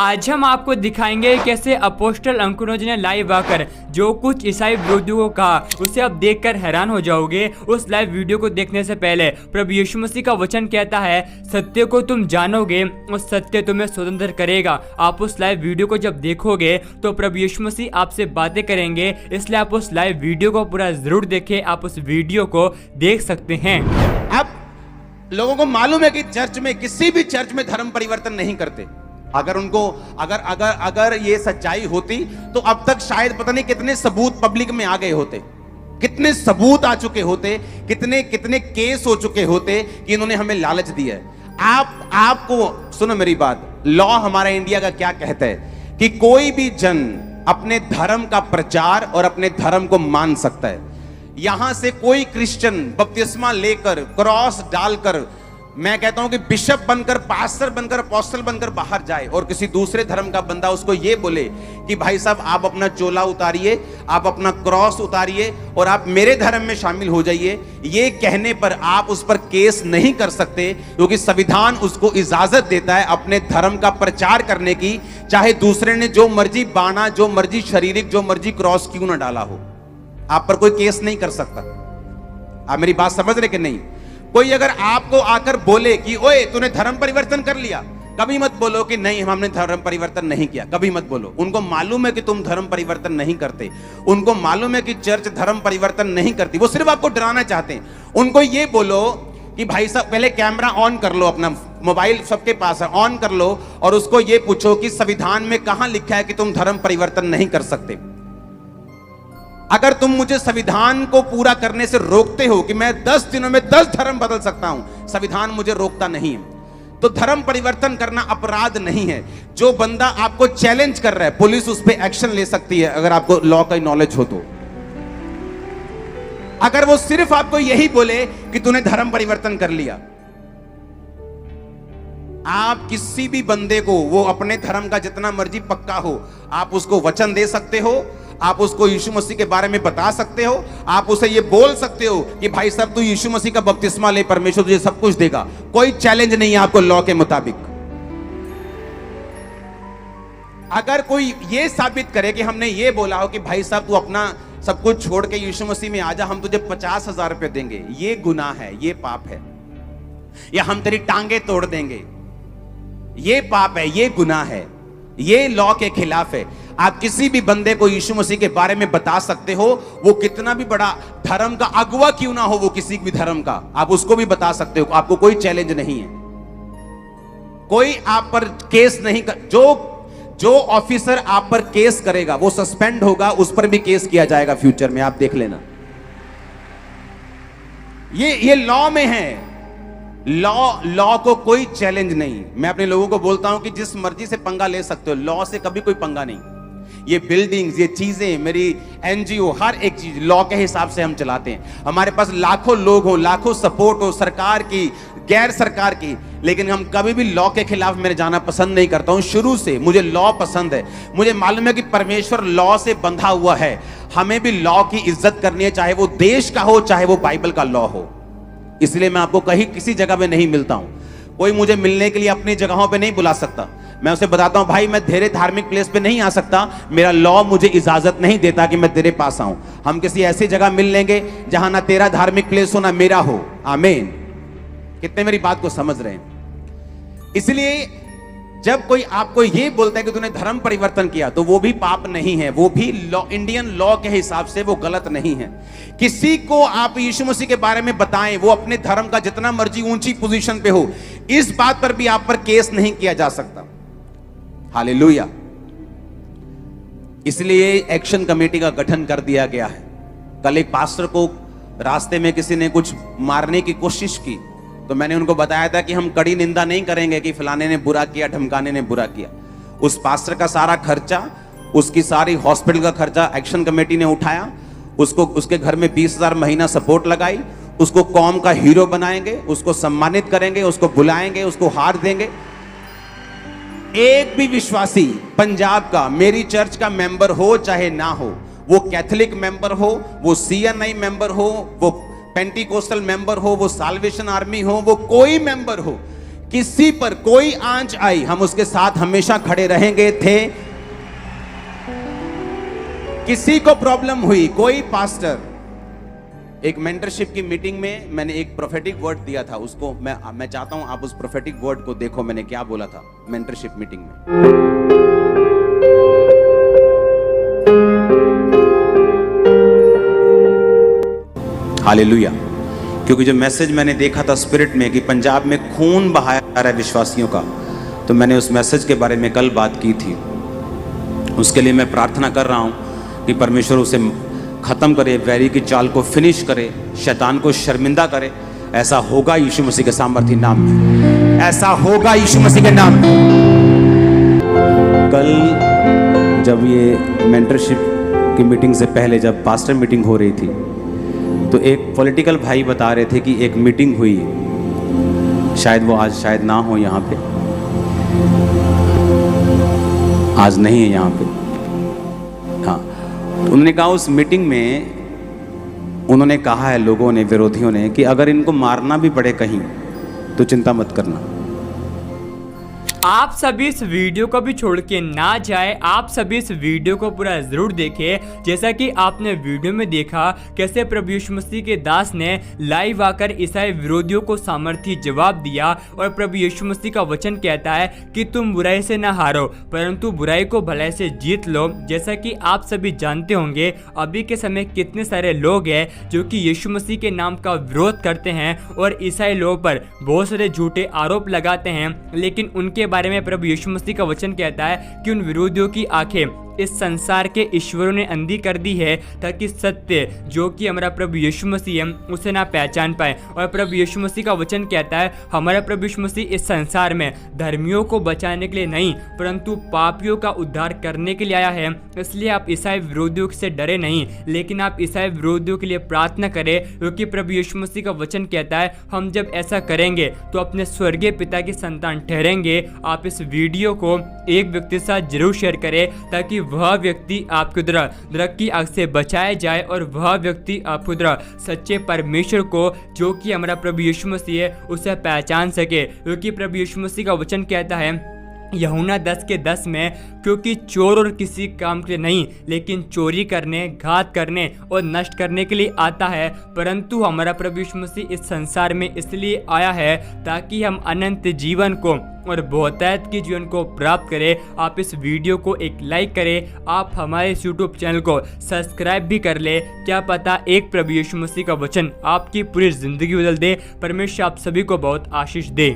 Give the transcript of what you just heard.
आज हम आपको दिखाएंगे कैसे अपोस्टल अंकुरोज ने लाइव आकर जो कुछ ईसाई विरोधियों को कहा उसे आप देखकर हैरान हो जाओगे। उस लाइव वीडियो को देखने से पहले प्रभु यीशु मसीह का वचन कहता है, सत्य को तुम जानोगे और सत्य तुम्हें स्वतंत्र करेगा। आप उस लाइव वीडियो को जब देखोगे तो प्रभु यीशु मसीह आपसे बातें करेंगे, इसलिए आप उस लाइव वीडियो को पूरा जरूर देखें। आप उस वीडियो को देख सकते हैं। अब लोगों को मालूम है कि चर्च में, किसी भी चर्च में धर्म परिवर्तन नहीं करते। अगर उनको अगर ये सच्चाई होती तो अब तक शायद पता नहीं कितने सबूत पब्लिक में आ गए होते, कितने सबूत आ चुके होते, कितने कितने केस हो चुके होते कि इन्होंने हमें लालच दिया है। आपको सुनो मेरी बात, लॉ हमारा इंडिया का क्या कहता है कि कोई भी जन अपने धर्म का प्रचार और अपने धर्म को मान सकता है। यहां से कोई क्रिश्चियन बपतिस्मा लेकर, क्रॉस डालकर, मैं कहता हूं कि बिशप बनकर, पास्टर बनकर, अपोस्टल बनकर बाहर जाए और किसी दूसरे धर्म का बंदा उसको ये बोले कि भाई साहब आप अपना चोला उतारिए, आप अपना क्रॉस उतारिए और आप मेरे धर्म में शामिल हो जाइए, ये कहने पर आप उस पर केस नहीं कर सकते, क्योंकि संविधान उसको इजाजत देता है अपने धर्म का प्रचार करने की, चाहे दूसरे ने जो मर्जी बाना, जो मर्जी शारीरिक, जो मर्जी क्रॉस क्यों ना डाला हो, आप पर कोई केस नहीं कर सकता। आप मेरी बात समझ रहे कि नहीं? कोई अगर आपको आकर बोले कि ओए तूने धर्म परिवर्तन कर लिया, कभी मत बोलो कि नहीं हमने धर्म परिवर्तन नहीं किया, कभी मत बोलो। उनको मालूम है कि तुम धर्म परिवर्तन नहीं करते, उनको मालूम है कि चर्च धर्म परिवर्तन नहीं करती, वो सिर्फ आपको डराना चाहते हैं। उनको ये बोलो कि भाई साहब पहले कैमरा ऑन कर लो, अपना मोबाइल सबके पास है, ऑन कर लो और उसको ये पूछो कि संविधान में कहां लिखा है कि तुम धर्म परिवर्तन नहीं कर सकते। अगर तुम मुझे संविधान को पूरा करने से रोकते हो कि मैं 10 दिनों में 10 धर्म बदल सकता हूं, संविधान मुझे रोकता नहीं है, तो धर्म परिवर्तन करना अपराध नहीं है। जो बंदा आपको चैलेंज कर रहा है, पुलिस उस पर एक्शन ले सकती है अगर आपको लॉ का नॉलेज हो तो। अगर वो सिर्फ आपको यही बोले कि तूने धर्म परिवर्तन कर लिया, आप किसी भी बंदे को, वो अपने धर्म का जितना मर्जी पक्का हो, आप उसको वचन दे सकते हो, आप उसको यीशु मसीह के बारे में बता सकते हो, आप उसे ये बोल सकते हो कि भाई साहब तू यीशु मसीह का बपतिस्मा ले, परमेश्वर तुझे सब कुछ देगा। कोई चैलेंज नहीं है आपको लॉ के मुताबिक। अगर कोई ये साबित करे कि हमने ये बोला हो कि भाई साहब तू अपना सब कुछ छोड़ के यीशु मसीह में आ जा, हम तुझे 50,000 रुपए देंगे, ये गुनाह है, ये पाप है। या हम तेरी टांगे तोड़ देंगे, ये पाप है, ये गुनाह है, ये लॉ के खिलाफ है। आप किसी भी बंदे को यीशु मसीह के बारे में बता सकते हो, वो कितना भी बड़ा धर्म का अगुवा क्यों ना हो, वो किसी भी धर्म का, आप उसको भी बता सकते हो, आपको कोई चैलेंज नहीं है। कोई आप पर केस नहीं कर, जो ऑफिसर आप पर केस करेगा वो सस्पेंड होगा, उस पर भी केस किया जाएगा फ्यूचर में, आप देख लेना। ये लॉ में है। लॉ को कोई चैलेंज नहीं। मैं अपने लोगों को बोलता हूं कि जिस मर्जी से पंगा ले सकते हो, लॉ से कभी कोई पंगा नहीं। ये बिल्डिंग्स, ये चीजें, मेरी एनजीओ, हर एक चीज लॉ के हिसाब से हम चलाते हैं। हमारे पास लाखों लोग हो, लाखों सपोर्ट हो, सरकार की, गैर सरकार की, लेकिन हम कभी भी लॉ के खिलाफ मेरे जाना पसंद नहीं करता हूं। शुरू से मुझे लॉ पसंद है। मुझे मालूम है कि परमेश्वर लॉ से बंधा हुआ है, हमें भी लॉ की इज्जत करनी है, चाहे वो देश का हो, चाहे वो बाइबल का लॉ हो। इसलिए मैं आपको कहीं किसी जगह पे नहीं मिलता हूं। कोई मुझे मिलने के लिए अपनी जगहों पे नहीं बुला सकता। मैं उसे बताता हूं भाई मैं तेरे धार्मिक प्लेस पे नहीं आ सकता, मेरा लॉ मुझे इजाजत नहीं देता कि मैं तेरे पास आऊं। हम किसी ऐसी जगह मिल लेंगे जहां ना तेरा धार्मिक प्लेस हो ना मेरा हो। आमीन। कितने मेरी बात को समझ रहे हैं? इसलिए जब कोई आपको ये बोलता है कि तूने धर्म परिवर्तन किया, तो वो भी पाप नहीं है, वो भी लॉ, इंडियन लॉ के हिसाब से वो गलत नहीं है। किसी को आप यीशु मसीह के बारे में बताएं, वो अपने धर्म का जितना मर्जी ऊंची पोजीशन पे हो, इस बात पर भी आप पर केस नहीं किया जा सकता। हालेलुया। इसलिए एक्शन कमेटी का गठन कर दिया गया है। कल एक पास्टर को रास्ते में किसी ने कुछ मारने की कोशिश की, तो मैंने उनको बताया था कि हम कड़ी निंदा नहीं करेंगे कि फलाने ने बुरा किया, ढमकाने ने बुरा किया। उस पास्टर का सारा खर्चा, उसकी सारी हॉस्पिटल का खर्चा एक्शन कमेटी ने उठाया। उसको, उसके घर में 20,000 महीना सपोर्ट लगाई, उसको कौम का हीरो बनाएंगे, उसको सम्मानित करेंगे, उसको बुलाएंगे, उसको हार देंगे। एक भी विश्वासी पंजाब का, मेरी चर्च का मेंबर हो चाहे ना हो, वो कैथोलिक मेंबर हो, वो CNI मेंबर हो, वो पेंटिकोस्टल मेंबर हो, वो साल्वेशन आर्मी हो, वो कोई मेंबर हो, किसी पर कोई आंच आई, हम उसके साथ हमेशा खड़े रहेंगे थे। किसी को प्रॉब्लम हुई, कोई पास्टर, एक मेंटरशिप की मीटिंग में मैंने एक प्रोफेटिक वर्ड दिया था, उसको मैं चाहता हूं आप उस प्रोफेटिक वर्ड को देखो, मैंने क्या बोला था मेंटरशिप मीटिंग में। हालेलुया। क्योंकि जो मैसेज मैंने देखा था स्पिरिट में कि पंजाब में खून बहाया जा रहा है विश्वासियों का, तो मैंने उस मैसेज के बारे में कल बात की थी। उसके लिए मैं प्रार्थना कर रहा हूं कि परमेश्वर उसे खत्म करे, वैरी की चाल को फिनिश करे, शैतान को शर्मिंदा करे। ऐसा होगा यीशु मसीह के सामर्थ्य नाम में, ऐसा होगा यीशु मसीह के नाम में। कल जब ये मेंटरशिप की मीटिंग से पहले जब पास्टर मीटिंग हो रही थी, तो एक पॉलिटिकल भाई बता रहे थे कि एक मीटिंग हुई, शायद वो आज शायद ना हो यहाँ पे, आज नहीं है यहाँ पे। हाँ, उन्होंने कहा उस मीटिंग में उन्होंने कहा है लोगों ने, विरोधियों ने, कि अगर इनको मारना भी पड़े कहीं तो चिंता मत करना। आप सभी इस वीडियो को भी छोड़ के ना जाए, आप सभी इस वीडियो को पूरा जरूर देखें। जैसा कि आपने वीडियो में देखा कैसे प्रभु यीशु मसीह के दास ने लाइव आकर ईसाई विरोधियों को सामर्थ्य जवाब दिया, और प्रभु यीशु मसीह का वचन कहता है कि तुम बुराई से ना हारो परंतु बुराई को भलाई से जीत लो। जैसा कि आप सभी जानते होंगे अभी के समय कितने सारे लोग हैं जो कि यीशु मसीह के नाम का विरोध करते हैं और ईसाई लोगों पर बहुत सारे झूठे आरोप लगाते हैं, लेकिन उनके बारे में प्रभु यीशु मसीह का वचन कहता है कि उन विरोधियों की आंखें इस संसार के ईश्वरों ने अंधी कर दी है ताकि सत्य जो कि हमारा प्रभु यीशु मसीह है उसे ना पहचान पाए। और प्रभु यीशु मसीह का वचन कहता है हमारा प्रभु यीशु मसीह इस संसार में धर्मियों को बचाने के लिए नहीं परंतु पापियों का उद्धार करने के लिए आया है। इसलिए आप ईसाई विरोधियों से डरे नहीं, लेकिन आप ईसाई विरोधियों के लिए प्रार्थना करें, क्योंकि प्रभु यीशु मसीह का वचन कहता है हम जब ऐसा करेंगे तो अपने स्वर्गीय पिता की संतान ठहरेंगे। आप इस वीडियो को एक व्यक्ति के साथ जरूर शेयर करें ताकि वह व्यक्ति आपके द्वारा नरक की आग से बचाया जाए और वह व्यक्ति आपके द्वारा सच्चे परमेश्वर को जो कि हमारा प्रभु यीशु मसीह है उसे पहचान सके। क्योंकि प्रभु यीशु मसीह का वचन कहता है यूहन्ना 10:10 में, क्योंकि चोर और किसी काम के लिए नहीं लेकिन चोरी करने, घात करने और नष्ट करने के लिए आता है, परंतु हमारा प्रभु यीशु मसीह इस संसार में इसलिए आया है ताकि हम अनंत जीवन को और बहुतायत के जीवन को प्राप्त करें। आप इस वीडियो को एक लाइक करें, आप हमारे इस यूट्यूब चैनल को सब्सक्राइब भी कर ले। क्या पता एक प्रभु यीशु मसीह का वचन आपकी पूरी जिंदगी बदल दे। परमेश्वर आप सभी को बहुत आशीष दे।